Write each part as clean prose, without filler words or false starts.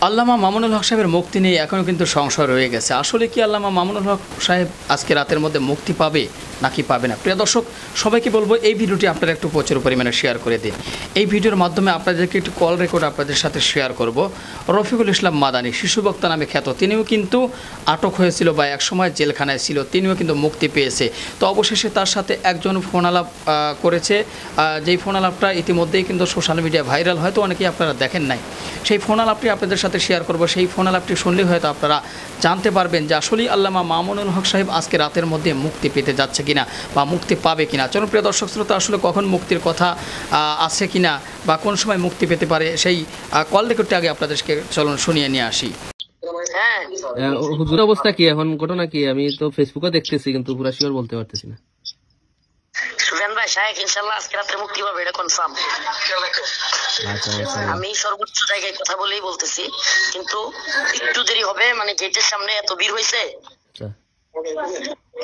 আল্লামা মামুনুল হক সাহেবের মুক্তি নিয়ে এখনও কিন্তু সংশয় রয়ে গেছে। আসলে কি আল্লামা মামুনুল হক সাহেব আজকে রাতের মধ্যে মুক্তি পাবে নাকি পাবে না? প্রিয় দর্শক, সবাইকে বলবো এই ভিডিওটি আপনারা একটু প্রচুর পরিমাণে শেয়ার করে দিন। এই ভিডিওর মাধ্যমে আপনাদেরকে একটু কল রেকর্ড আপনাদের সাথে শেয়ার করব। রফিকুল ইসলাম মাদানী, শিশু বক্তা নামে খ্যাত, তিনিও কিন্তু আটক হয়েছিল বা একসময় জেলখানায় ছিল, তিনিও কিন্তু মুক্তি পেয়েছে। তো অবশেষে তার সাথে একজন ফোন আলাপ করেছে, যেই ফোন আলাপটা ইতিমধ্যেই কিন্তু সোশ্যাল মিডিয়া ভাইরাল, হয়তো অনেকেই আপনারা দেখেন নাই। সেই ফোন আলাপটি আপনাদের সাথে শেয়ার করব। সেই ফোন আলাপটি শুনলেই হয়তো আপনারা জানতে পারবেন যে আসলেই আল্লামা মামুনুল হক সাহেব আজকে রাতের মধ্যে মুক্তি পেতে যাচ্ছে কিনা বা মুক্তি পাবে কিনা। চলুন প্রিয় দর্শক শ্রোতা, আসলে কখন মুক্তির কথা আছে কিনা বা কোন সময় মুক্তি পেতে পারে সেই কল রেকর্ডটি আগে আপনাদেরকে চলুন শুনিয়ে নিয়ে আসি। হুজুর অবস্থা কি এখন, ঘটনা কি? আমি তো ফেসবুকে দেখতেছি কিন্তু পুরো শিওর বলতে পারতেছি না। সুফিয়ান ভাই, শায়েখ ইনশাআল্লাহ আজকে রাতে মুক্তি পাবে, এটা কনফার্ম। আমি সর্বোচ্চ জায়গায় কথা বলেই বলতেছি, কিন্তু একটু দেরি হবে, মানে গেটের সামনে এত ভিড় হয়েছে,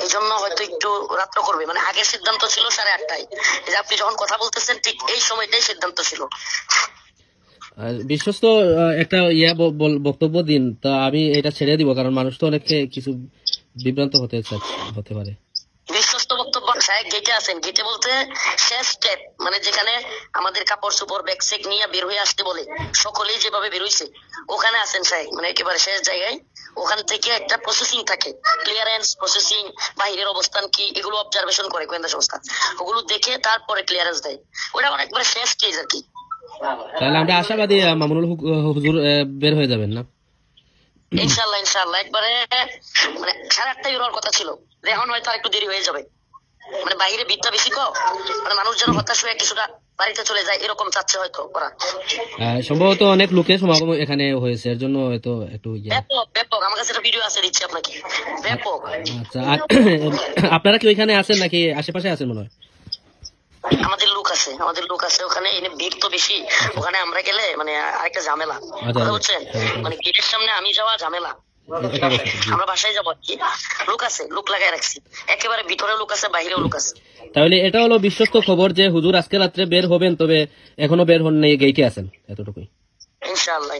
এই জন্য হয়তো একটু রাত্র করবে। মানে আগের সিদ্ধান্ত ছিল 8:30টায়, এই যে আপনি যখন কথা বলতেছেন ঠিক এই সময়টাই সিদ্ধান্ত ছিল। বিশ্বস্ত একটা বক্তব্য দিন, তা আমি এটা ছেড়ে দিব, কারণ মানুষ তো অনেকে কিছু বিভ্রান্ত হতে পারে। বিশ্বস্ত বক্তব্য শায়েখ গেটে আছেন, গেটে বলতে শেষ স্টেপ, মানে যেখানে আমাদের কাপড় চোপড় ব্যাগ সেক নিয়ে বের হয়ে আসতে বলে সকলেই যেভাবে বের হইছে ওখানে আছেন শায়েখ, মানে একেবারে শেষ জায়গায়। ওখান থেকে একটা প্রসেসিং থাকে, ক্লিয়ারেন্স প্রসেসিং, বাহিরের অবস্থান কি, এগুলো অবজারভেশন করে গোয়েন্দা সংস্থা, ওগুলো দেখে তারপরে ক্লিয়ারেন্স দেয়। ওটা অনেকবার শেষ স্টেজ আর কি। তাহলে আমরা আশাবাদী মামুনুল হুজুর বের হয়ে যাবেন না? ইনশাআল্লাহ ইনশাআল্লাহ, একবারে মানে 8:30টায় বের হওয়ার কথা ছিল, এখন হয়তো আর একটু দেরি হয়ে যাবে। মানে বাইরে ভিড়টা বেশি তো, মানে মানুষ যেন হতাশ হয়ে কিছুটা বাড়িতে চলে যায়, এরকম চাচ্ছে হয়তো ওরা। সম্ভবত অনেক লোকের সমাগম এখানে হয়েছে, এর জন্য হয়তো একটু ব্যাপক। আমার কাছে একটা ভিডিও আছে, দিচ্ছি আপনাকে, ব্যাপক। আচ্ছা, আপনারা কি ওইখানে আছেন নাকি আশেপাশে আছেন? মনে হয় আমাদের লোক আছে ওখানে, এনে ভিড় তো বেশি ওখানে, আমরা গেলে মানে আরেকটা ঝামেলা বুঝছেন, মানে গেটের সামনে আমি যাওয়া ঝামেলা। আমরা বাসায় যাবো আর কি, লোক লাগাই রাখছি, একেবারে ভিতরে লোক আছে, বাইরেও লোক আছে। তাহলে এটা হলো বিশ্বস্ত খবর যে হুজুর আজকে রাত্রে বের হবেন, তবে এখনো বের হন নাই, গেইটে আছেন, এতটুকুই। ইনশাআল্লাহ।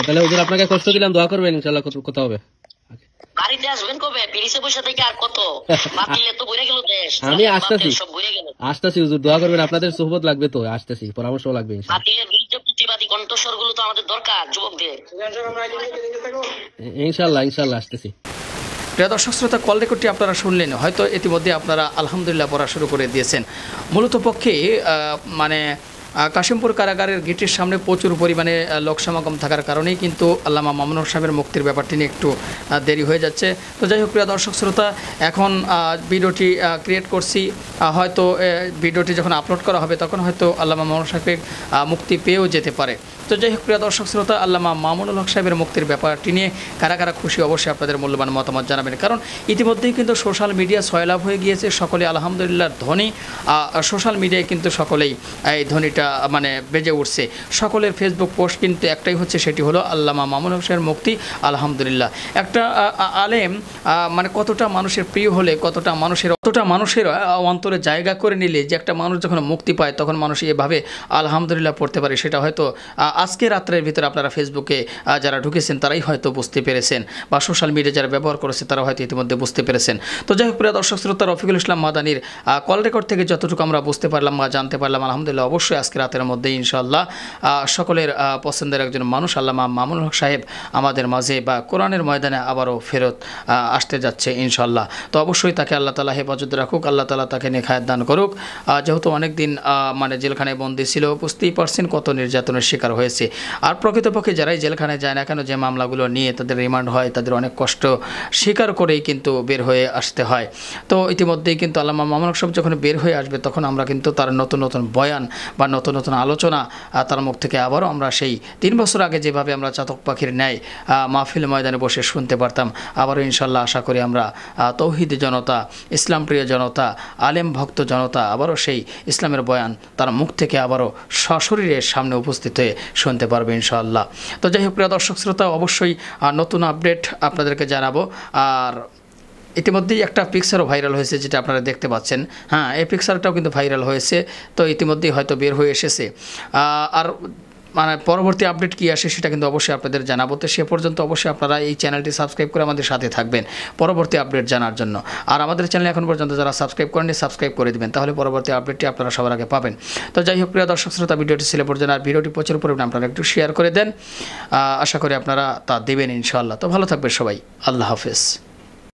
তাহলে হুজুর আপনাকে কষ্ট দিলাম, দোয়া করবেন, ইনশাআল্লাহ কথা হবে। বাড়িতে আসবেন কবে? পিরিসে বসে থেকে আর কত বাতিলে তো বইরে গেল দেশ। আমি আসতেছি হুজুর, দোয়া করবেন, আপনাদের সুহবত লাগবে তো, আসতেছি, পরামর্শ লাগবে। বাতিলের বিরুদ্ধে প্রতিবাদী কণ্ঠস্বর গুলো তো আমাদের দরকার, যুবকদের। ইনশাআল্লাহ আসতেছি। প্রিয় দর্শক শ্রোতা, কল রেকর্ডটি আপনারা শুনলেন, হয়তো ইতিমধ্যে আপনারা আলহামদুলিল্লাহ পড়া শুরু করে দিয়েছেন। মূলত পক্ষে মানে কাশিমপুর কারাগারের গেটের সামনে প্রচুর পরিমাণে লোক সমাগম থাকার কারণেই কিন্তু আল্লামা মামুনুল সাহেবের মুক্তির ব্যাপারটি নিয়ে একটু দেরি হয়ে যাচ্ছে। তো যাই হোক প্রিয় দর্শক শ্রোতা, এখন ভিডিওটি ক্রিয়েট করছি, হয়তো ভিডিওটি যখন আপলোড করা হবে তখন হয়তো আল্লামা মামুনুল সাহেবের মুক্তি পেয়েও যেতে পারে। তো যাই হোক প্রিয় দর্শক শ্রোতা, আল্লামা মামুনুল হক সাহেবের মুক্তির ব্যাপারটি নিয়ে কারা কারা খুশি অবশ্যই আপনাদের মূল্যবান মতামত জানাবেন, কারণ ইতিমধ্যেই কিন্তু সোশ্যাল মিডিয়া সয়লাভ হয়ে গিয়েছে, সকলে আলহামদুলিল্লাহ ধনী, সোশ্যাল মিডিয়ায় কিন্তু সকলেই এই ধনীটা মানে বেজে উঠছে। সকলের ফেসবুক পোস্ট কিন্তু একটাই হচ্ছে, সেটি হলো আল্লামা মামুনুল হক সাহেবের মুক্তি আলহামদুলিল্লাহ। একটা আলেম মানে কতটা মানুষের প্রিয় হলে, কতটা মানুষের অন্তরে জায়গা করে নিলে যে একটা মানুষ যখন মুক্তি পায় তখন মানুষ এভাবে আলহামদুলিল্লাহ পড়তে পারে, সেটা হয়তো আজকে রাত্রের ভিতরে আপনারা ফেসবুকে যারা ঢুকেছেন তারাই হয়তো বুঝতে পেরেছেন, বা সোশ্যাল মিডিয়া যারা ব্যবহার করেছে তারা হয়তো ইতিমধ্যে বুঝতে পেরেছেন। তো যাই হোক প্রিয় দর্শক শ্রোতা, রফিকুল ইসলাম মাদানীর কল রেকর্ড থেকে যতটুকু আমরা বুঝতে পারলাম বা জানতে পারলাম, আলহামদুলিল্লাহ অবশ্যই আজকে রাতের মধ্যে ইনশাআল্লাহ সকলের পছন্দের একজন মানুষ আল্লামা মামুনুল হক সাহেব আমাদের মাঝে বা কোরআনের ময়দানে আবারও ফেরত আসতে যাচ্ছে ইনশাআল্লাহ। তো অবশ্যই তাকে আল্লাহ তাআলা হেফাজত রাখুক, আল্লাহ তাআলা তাকে নেখায়াত দান করুক। যেহেতু অনেক দিন মানে জেলখানায় বন্দী ছিল, বুঝতেই পারছেন কত নির্যাতনের শিকার হয়েছে। আর প্রকৃতপক্ষে যারাই জেলখানায় যায় না কেন, যে মামলাগুলো নিয়ে তাদের রিমান্ড হয়, তাদের অনেক কষ্ট স্বীকার করেই কিন্তু বের হয়ে আসতে হয়। তো ইতিমধ্যেই কিন্তু আল্লামা মামুনুল হক সাহেব যখন বের হয়ে আসবে তখন আমরা কিন্তু তার নতুন নতুন বয়ান বা নতুন নতুন আলোচনা তার মুখ থেকে আবারও আমরা সেই 3 বছর আগে যেভাবে আমরা চাতক পাখির ন্যায় মাহফিল ময়দানে বসে শুনতে পারতাম, আবারও ইনশাল্লাহ আশা করি আমরা তৌহিদ জনতা, ইসলাম প্রিয় জনতা, আলেম ভক্ত জনতা আবারও সেই ইসলামের বয়ান তার মুখ থেকে আবারও সশরীরের সামনে উপস্থিত হয়ে শুনতে পারবে ইনশাআল্লাহ। তো যাই হোক প্রিয় দর্শক শ্রোতা, অবশ্যই নতুন আপডেট আপনাদেরকে জানাবো। আর ইতিমধ্যেই একটা পিকচারও ভাইরাল হয়েছে, যেটা আপনারা দেখতে পাচ্ছেন। হ্যাঁ, এই পিকচারটাও কিন্তু ভাইরাল হয়েছে, তো ইতিমধ্যেই হয়তো বের হয়ে এসেছে। আর মানে পরবর্তী আপডেট কী আসে সেটা কিন্তু অবশ্যই আপনাদের জানাবো। তো সে পর্যন্ত অবশ্যই আপনারা এই চ্যানেলটি সাবস্ক্রাইব করে আমাদের সাথে থাকবেন পরবর্তী আপডেট জানার জন্য। আর আমাদের চ্যানেল এখন পর্যন্ত যারা সাবস্ক্রাইব করেননি সাবস্ক্রাইব করে দিবেন, তাহলে পরবর্তী আপডেটটি আপনারা সবার আগে পাবেন। তো যাই হোক প্রিয় দর্শক শ্রোতা, ভিডিওটি ছিল পর্যন্ত, আর ভিডিওটি প্রচুর পরিমাণে আপনারা একটু শেয়ার করে দেন, আশা করি আপনারা তা দেবেন ইনশাআল্লাহ। তো ভালো থাকবেন সবাই, আল্লাহ হাফেজ।